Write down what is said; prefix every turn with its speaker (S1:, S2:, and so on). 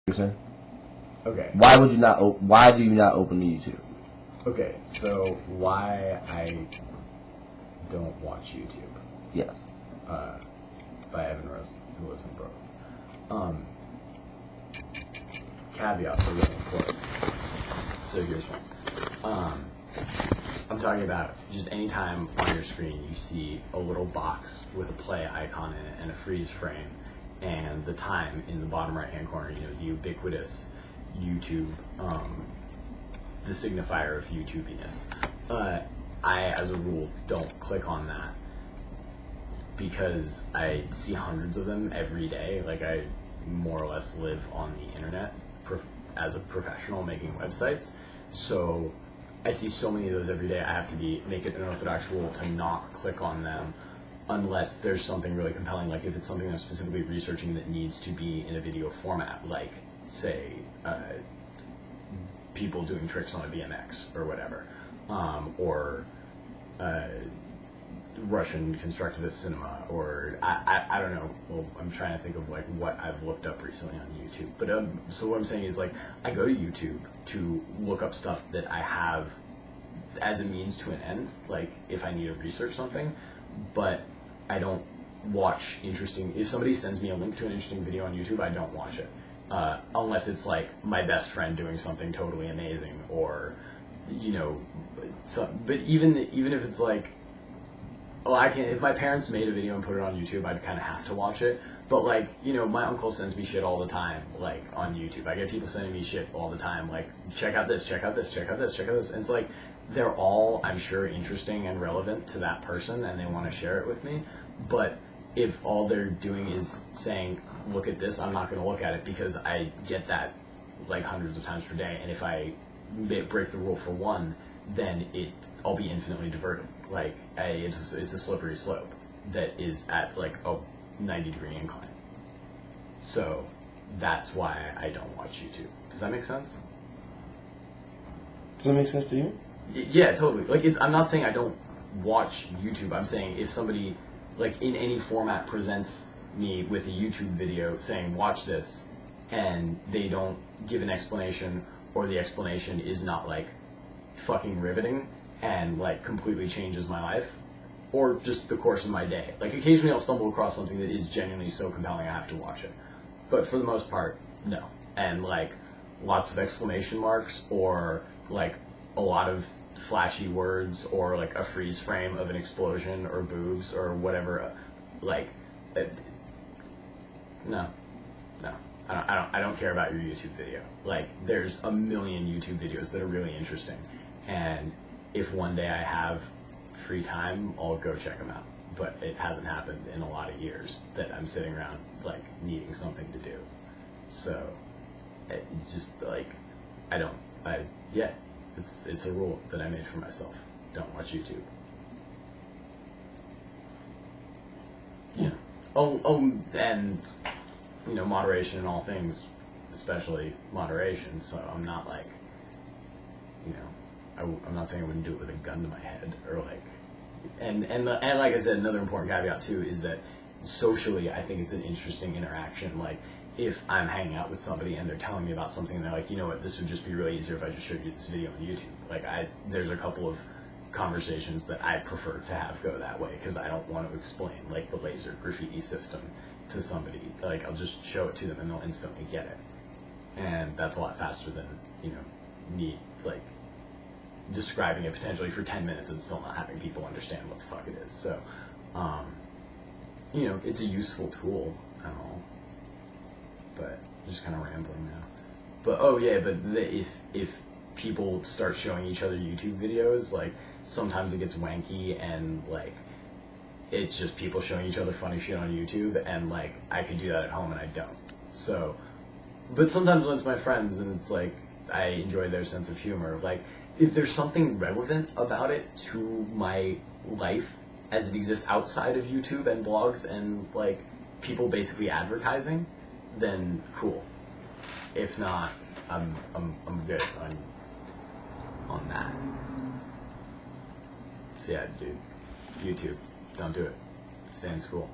S1: Rosen.
S2: Okay.
S1: Why do you not open YouTube?
S2: Okay, so why I don't watch YouTube?
S1: Yes.
S2: By Evan Rosen, who lives in Brooklyn. Caveats are really important. So here's one. I'm talking about just anytime on your screen you see a little box with a play icon in it and a freeze frame and the time in the bottom right hand corner, the ubiquitous YouTube, the signifier of YouTubiness. I, as a rule, don't click on that because I see hundreds of them every day. Like, I more or less live on the internet as a professional making websites. So I see so many of those every day. I have to make it an orthodox rule to not click on them unless there's something really compelling, like if it's something I'm specifically researching that needs to be in a video format, like, say, people doing tricks on a BMX or whatever, or Russian constructivist cinema, or I don't know. Well, I'm trying to think of like what I've looked up recently on YouTube. But so what I'm saying is, like, I go to YouTube to look up stuff that I have as a means to an end, like if I need to research something, but I don't watch interesting. If somebody sends me a link to an interesting video on YouTube, I don't watch it. Unless it's like my best friend doing something totally amazing, or but even if it's like, if my parents made a video and put it on YouTube, I'd kind of have to watch it. But like, my uncle sends me shit all the time, like on YouTube. I get people sending me shit all the time, like, check out this, check out this, check out this, check out this. And it's like, they're all, I'm sure, interesting and relevant to that person, and they want to share it with me. But if all they're doing is saying, look at this, I'm not going to look at it, because I get that like hundreds of times per day. And if I break the rule for one, then I'll be infinitely diverted. Like, it's a slippery slope that is at like a 90-degree incline. So that's why I don't watch YouTube. Does that make sense?
S1: Does that make sense to you?
S2: Yeah, totally. Like, I'm not saying I don't watch YouTube. I'm saying if somebody, like, in any format presents me with a YouTube video saying, watch this, and they don't give an explanation, or the explanation is not like fucking riveting and like completely changes my life, or just the course of my day. Like, occasionally I'll stumble across something that is genuinely so compelling I have to watch it. But for the most part, no. And like lots of exclamation marks, or like a lot of flashy words, or like a freeze frame of an explosion or boobs or whatever, like, no. I don't care about your YouTube video. Like, there's a million YouTube videos that are really interesting, and if one day I have free time, I'll go check them out. But it hasn't happened in a lot of years that I'm sitting around like needing something to do. So it's just like, it's a rule that I made for myself. Don't watch YouTube. Yeah. And moderation in all things, especially moderation. So I'm not like, I'm not saying I wouldn't do it with a gun to my head, or like, and like I said, another important caveat too is that socially, I think it's an interesting interaction. Like, if I'm hanging out with somebody and they're telling me about something and they're like, this would just be really easier if I just showed you this video on YouTube. Like, there's a couple of conversations that I prefer to have go that way, because I don't want to explain like the laser graffiti system to somebody. Like, I'll just show it to them and they'll instantly get it. And that's a lot faster than, me like describing it potentially for 10 minutes and still not having people understand what the fuck it is. So, it's a useful tool and all. But I'm just kind of rambling now. But if people start showing each other YouTube videos, like, sometimes it gets wanky, and like, it's just people showing each other funny shit on YouTube, and like, I could do that at home and I don't. So, but sometimes when it's my friends, and it's like, I enjoy their sense of humor. Like, if there's something relevant about it to my life as it exists outside of YouTube and blogs and like people basically advertising, then cool. If not, I'm good on that. So yeah, dude, YouTube, don't do it. Stay in school.